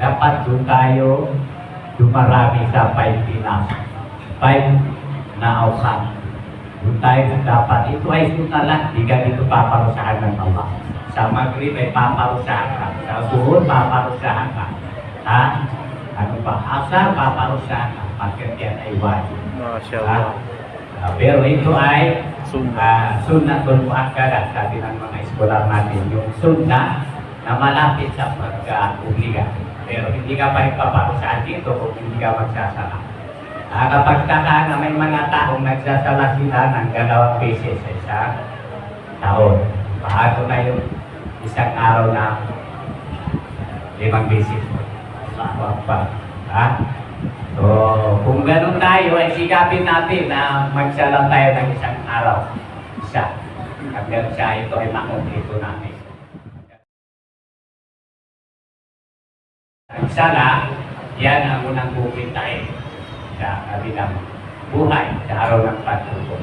dapat doon tayo dumarami sa 5 pinas. 5 na awsan. Doon tayo dapat. Ito ay sunna lang. Di ka dito paparusahan ng Allah. Sa Maghrib ay paparusahan ka. Sa Zuhur paparusahan ka. Ha? Ano pa? Asar paparusahan ka. Pagkatiyan ay wajib. Mashallah. Pero ito ay Sunnah. muakkadah, sabi ng mga eskolar natin. Yung sunnah na malapit sa pagka-obliga. Pero hindi ka pa ipaparusahan dito kung hindi ka magsasala. Kapag na may mga taong nagsasala sila ng 2 beses sa isang taon. Bago na yung isang araw na 5 beses. Allahu Akbar. Ha? So, kung ganun tayo, ay sikapin natin na magsalang tayo ng isang araw. Isa. Hanggang sa ito ay makumpleto namin. Ang sala, yan ang unang bukit tayo sa kabilang buhay sa araw ng pagtuto.